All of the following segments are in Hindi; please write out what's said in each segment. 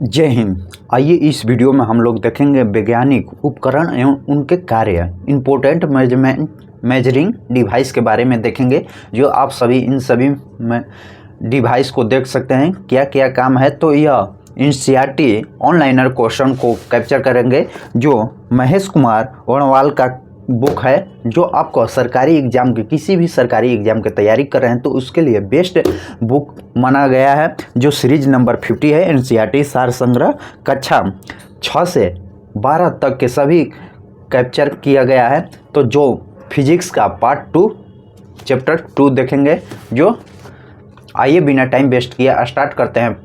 जय हिंद। आइए इस वीडियो में हम लोग देखेंगे वैज्ञानिक उपकरण एवं उनके कार्य इम्पोर्टेंट मेजरिंग डिवाइस के बारे में देखेंगे, जो आप सभी इन सभी डिवाइस को देख सकते हैं क्या क्या काम है। तो यह एनसीईआरटी ऑनलाइनर क्वेश्चन को कैप्चर करेंगे, जो महेश कुमार वर्णवाल का बुक है, जो आपको सरकारी एग्जाम के किसी भी सरकारी एग्जाम की तैयारी कर रहे हैं तो उसके लिए बेस्ट बुक माना गया है, जो सीरीज नंबर 50 है। एनसीईआरटी सार संग्रह कक्षा 6 से 12 तक के सभी कैप्चर किया गया है। तो जो फिजिक्स का पार्ट 2 चैप्टर 2 देखेंगे, जो आइए बिना टाइम वेस्ट किए स्टार्ट करते हैं।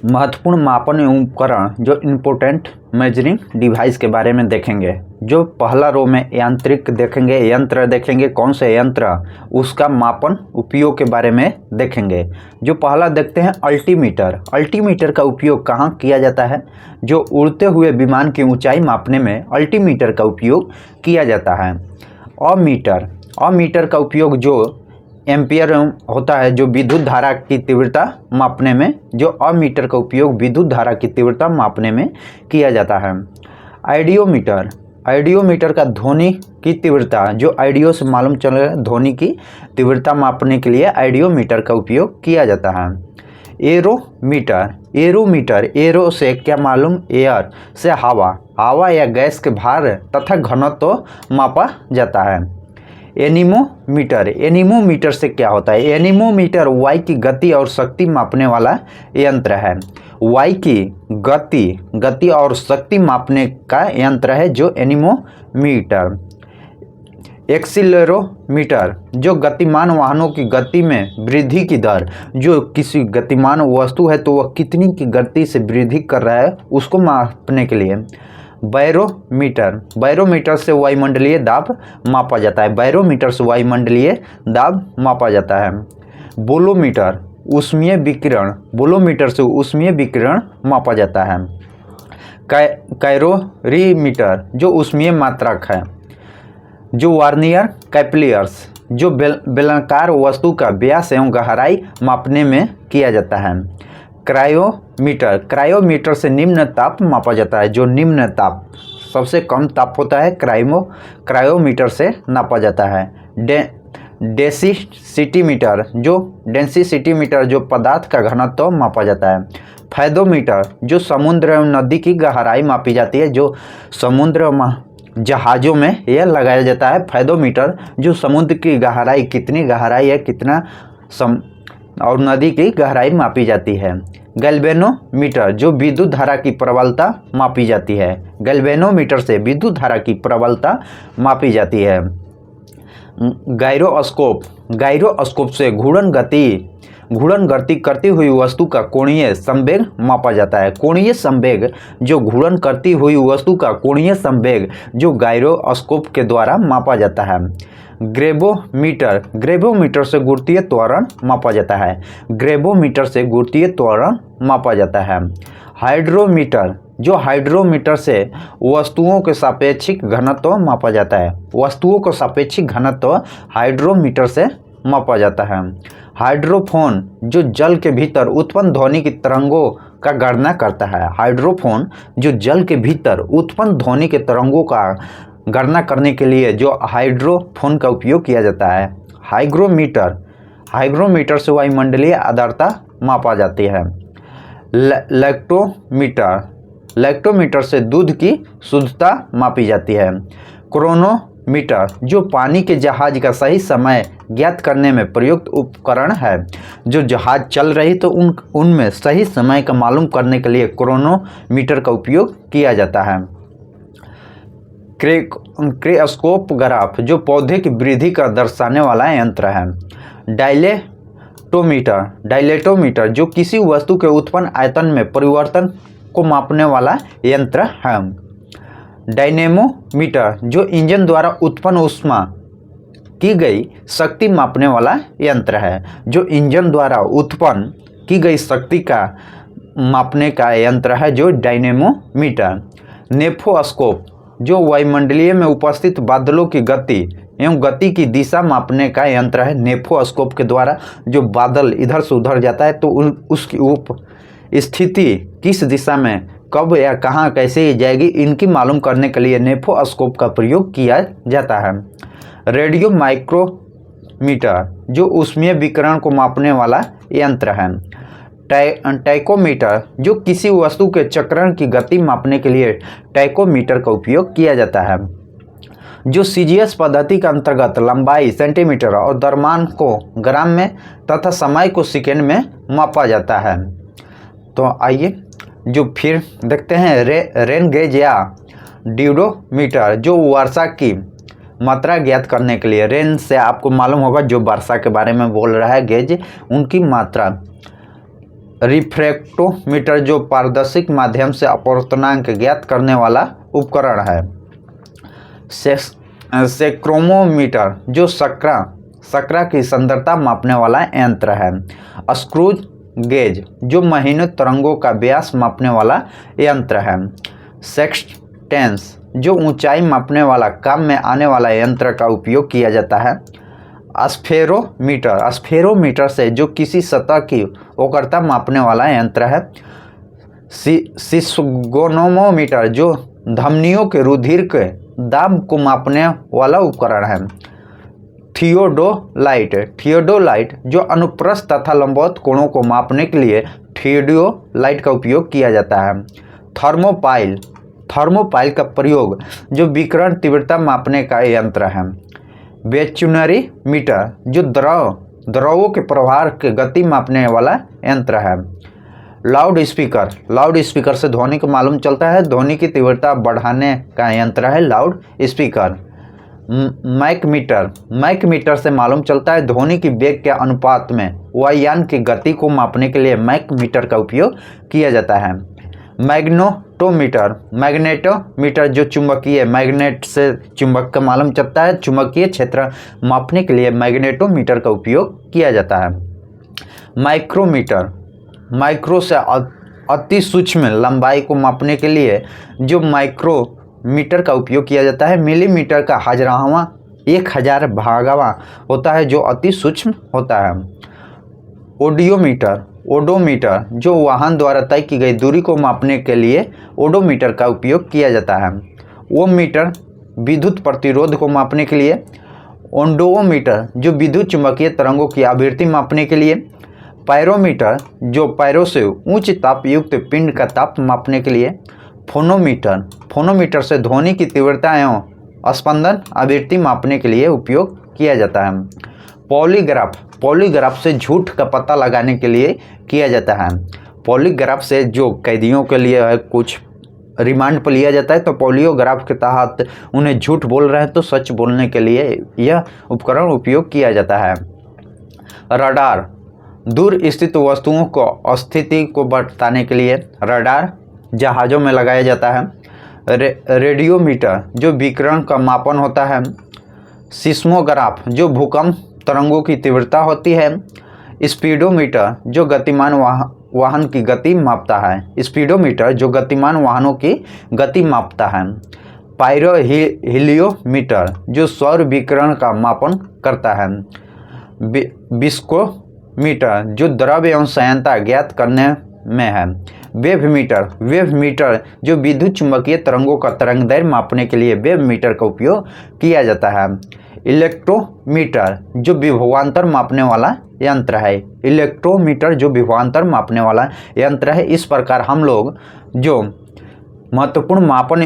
महत्वपूर्ण मापन एवं उपकरण, जो इम्पोर्टेंट मेजरिंग डिवाइस के बारे में देखेंगे। जो पहला रो में यांत्रिक देखेंगे, यंत्र देखेंगे, कौन से यंत्र, उसका मापन उपयोग के बारे में देखेंगे। जो पहला देखते हैं अल्टीमीटर। अल्टीमीटर का उपयोग कहाँ किया जाता है? जो उड़ते हुए विमान की ऊंचाई मापने में अल्टीमीटर का उपयोग किया जाता है। अमीटर, अमीटर का उपयोग जो एम्पियर होता है, जो विद्युत धारा की तीव्रता मापने में, जो अमीटर का उपयोग विद्युत धारा की तीव्रता मापने में किया जाता है। आइडियोमीटर, आइडियोमीटर का ध्वनि की तीव्रता, जो आइडियो से मालूम चले ध्वनि की तीव्रता मापने के लिए आइडियोमीटर का उपयोग किया जाता है। एरोमीटर, एरोमीटर, एरो से क्या मालूम, एयर से हवा, हवा या गैस के भार तथा घनत्व मापा जाता है। एनीमोमीटर, एनीमोमीटर से क्या होता है? एनीमोमीटर वायु की गति और शक्ति मापने वाला यंत्र है। वायु की गति और शक्ति मापने का यंत्र है जो एनीमोमीटर। एक्सीलरोमीटर, जो गतिमान वाहनों की गति में वृद्धि की दर, जो किसी गतिमान वस्तु है तो वह कितनी की गति से वृद्धि कर रहा है उसको मापने के लिए। बैरोमीटर, बैरोमीटर से वायुमंडलीय दाब मापा जाता है। बैरोमीटर से वायुमंडलीय दाब मापा जाता है। बोलोमीटर, ऊष्मीय विकिरण, बोलोमीटर से ऊष्मीय विकिरण मापा जाता है। कैलोरीमीटर, जो ऊष्मीय मात्रक है। जो वार्नियर कैपिलर्स, जो बेलनाकार वस्तु का व्यास एवं गहराई मापने में किया जाता है। क्रायोमीटर, क्रायोमीटर से निम्न ताप मापा जाता है। जो निम्न ताप, सबसे कम ताप होता है, क्रायोमीटर से नापा जाता है। डेंसिटीमीटर, जो डेंसिटीमीटर, जो पदार्थ का घनत्व मापा जाता है। फैदोमीटर, जो समुद्र एवं नदी की गहराई मापी जाती है। जो समुद्र जहाज़ों में यह लगाया जाता है फैदोमीटर, जो समुद्र की गहराई कितनी गहराई है, कितना और नदी की गहराई मापी जाती है। गैल्वेनोमीटर, जो विद्युत धारा की प्रबलता मापी जाती है। गैल्वेनोमीटर से विद्युत धारा की प्रबलता मापी जाती है। गायरोस्कोप, गायरोस्कोप से घूर्णन गति करती हुई वस्तु का कोणीय संवेग मापा जाता है। कोणीय संवेग, जो घूर्णन करती हुई वस्तु का कोणीय संवेग, जो गायरोस्कोप के द्वारा मापा जाता है। ग्रेवोमीटर, ग्रेवोमीटर से गुरुत्वीय त्वरण मापा जाता है। ग्रेवोमीटर से गुरुत्वीय त्वरण मापा जाता है। हाइड्रोमीटर, जो हाइड्रोमीटर से वस्तुओं के सापेक्षिक घनत्व मापा जाता है। वस्तुओं का सापेक्षिक घनत्व हाइड्रोमीटर से मापा जाता है। हाइड्रोफोन, जो जल के भीतर उत्पन्न ध्वनि की तरंगों का गणना करता है। हाइड्रोफोन, जो जल के भीतर उत्पन्न ध्वनि के तरंगों का गणना करने के लिए जो हाइड्रोफोन का उपयोग किया जाता है। हाइग्रोमीटर, हाइग्रोमीटर से वायुमंडलीय आर्द्रता मापा जाती है। लैक्टोमीटर, लैक्टोमीटर से दूध की शुद्धता मापी जाती है। क्रोनोमीटर, जो पानी के जहाज का सही समय ज्ञात करने में प्रयुक्त उपकरण है। जो जहाज चल रही तो उनमें सही समय का मालूम करने के लिए क्रोनोमीटर का उपयोग किया जाता है। क्रेस्कोग्राफ, जो पौधे की वृद्धि का दर्शाने वाला यंत्र है। डायलेटोमीटर, डायलेटोमीटर, जो किसी वस्तु के उत्पन्न आयतन में परिवर्तन को मापने वाला यंत्र है। डायनेमोमीटर, जो इंजन द्वारा उत्पन्न ऊष्मा की गई शक्ति मापने वाला यंत्र है। जो इंजन द्वारा उत्पन्न की गई शक्ति का मापने का यंत्र है, जो डायनेमोमीटर। नेफोस्कोप, जो वायुमंडलीय में उपस्थित बादलों की गति एवं गति की दिशा मापने का यंत्र है। नेफोस्कोप के द्वारा जो बादल इधर से उधर जाता है तो उसकी स्थिति किस दिशा में कब या कहाँ कैसे जाएगी, इनकी मालूम करने के लिए नेफोस्कोप का प्रयोग किया जाता है। रेडियो माइक्रोमीटर जो ऊष्मीय विकिरण को मापने वाला यंत्र है। टैकोमीटर जो किसी वस्तु के चक्रण की गति मापने के लिए टैकोमीटर का उपयोग किया जाता है। जो सीजीएस पद्धति के अंतर्गत लंबाई सेंटीमीटर और द्रव्यमान को ग्राम में तथा समय को सेकेंड में मापा जाता है। तो आइए जो फिर देखते हैं रेन गेज या ड्यूरोमीटर जो वर्षा की मात्रा ज्ञात करने के लिए, रेन से आपको मालूम होगा जो वर्षा के बारे में बोल रहा है, गेज उनकी मात्रा। रिफ्रैक्टोमीटर जो पारदर्शी माध्यम से अपवर्तनांक ज्ञात करने वाला उपकरण है। सेक्रोमोमीटर जो शर्करा की सांद्रता मापने वाला यंत्र है। स्क्रूज गेज जो महीनों तरंगों का व्यास मापने वाला यंत्र है। सेक्सटेंस जो ऊंचाई मापने वाला काम में आने वाला यंत्र का उपयोग किया जाता है। स्फेरोमीटर से जो किसी सतह की वक्रता मापने वाला यंत्र है। सिस्गोनोमोमीटर जो धमनियों के रुधिर के दाब को मापने वाला उपकरण है। थियोडोलाइट जो अनुप्रस्थ तथा लंबवत कोणों को मापने के लिए थियोडोलाइट का उपयोग किया जाता है। थर्मोपाइल का प्रयोग जो विकिरण तीव्रता मापने का यंत्र है। बेचुनरी मीटर जो द्रवों के प्रवाह के गति मापने वाला यंत्र है। लाउड स्पीकर से ध्वनि को मालूम चलता है, ध्वनि की तीव्रता बढ़ाने का यंत्र है लाउड स्पीकर। मैक मीटर से मालूम चलता है ध्वनि की वेग के अनुपात में वायुयान की गति को मापने के लिए मैक मीटर का उपयोग किया जाता है। मैग्नेटोमीटर जो चुंबकीय मैग्नेट से चुंबक का मालूम चलता है, चुंबकीय क्षेत्र मापने के लिए मैग्नेटोमीटर का उपयोग किया जाता है। माइक्रो से अति सूक्ष्म लंबाई को मापने के लिए जो माइक्रोमीटर का उपयोग किया जाता है। मिलीमीटर का 1000 भागवा होता है जो अति सूक्ष्म होता है। ओडोमीटर जो वाहन द्वारा तय की गई दूरी को मापने के लिए ओडोमीटर का उपयोग किया जाता है। ओममीटर विद्युत प्रतिरोध को मापने के लिए। ओंडोमीटर जो विद्युत चुंबकीय तरंगों की आवृत्ति मापने के लिए। पायरोमीटर जो पैरों से उच्च ताप युक्त पिंड का ताप मापने के लिए। फोनोमीटर से ध्वनि की तीव्रता एवं स्पंदन आवृत्ति मापने के लिए उपयोग किया जाता है। पॉलीग्राफ से झूठ का पता लगाने के लिए किया जाता है। पॉलीग्राफ से जो कैदियों के लिए कुछ रिमांड पर लिया जाता है, तो पॉलीग्राफ के तहत उन्हें झूठ बोल रहे हैं तो सच बोलने के लिए यह उपकरण उपयोग किया जाता है। रडार दूर स्थित वस्तुओं को स्थिति को बताने के लिए रडार जहाज़ों में लगाया जाता है। रेडियोमीटर जो विकिरण का मापन होता है। सिस्मोग्राफ जो भूकंप तरंगों की तीव्रता होती है। स्पीडोमीटर जो गतिमान वाहन की गति मापता है। स्पीडोमीटर जो गतिमान वाहनों की गति मापता है। पायरोहीलियोमीटर जो सौर विकिरण का मापन करता है। विस्कोमीटर जो द्रव एवं संयंत्रता ज्ञात करने में है। वेवमीटर जो विद्युत चुंबकीय तरंगों का तरंगदैर्घ्य मापने के लिए वेवमीटर का उपयोग किया जाता है। इलेक्ट्रोमीटर जो विभवांतर मापने वाला यंत्र है। इलेक्ट्रोमीटर जो विभवांतर मापने वाला यंत्र है। इस प्रकार हम लोग जो महत्वपूर्ण मापन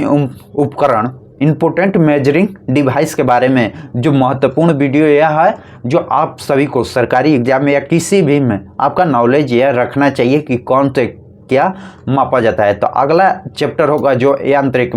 उपकरण इम्पोर्टेंट मेजरिंग डिवाइस के बारे में जो महत्वपूर्ण वीडियो यह है जो आप सभी को सरकारी एग्जाम में या किसी भी में आपका नॉलेज यह रखना चाहिए कि कौन से क्या मापा जाता है। तो अगला चैप्टर होगा जो यांत्रिक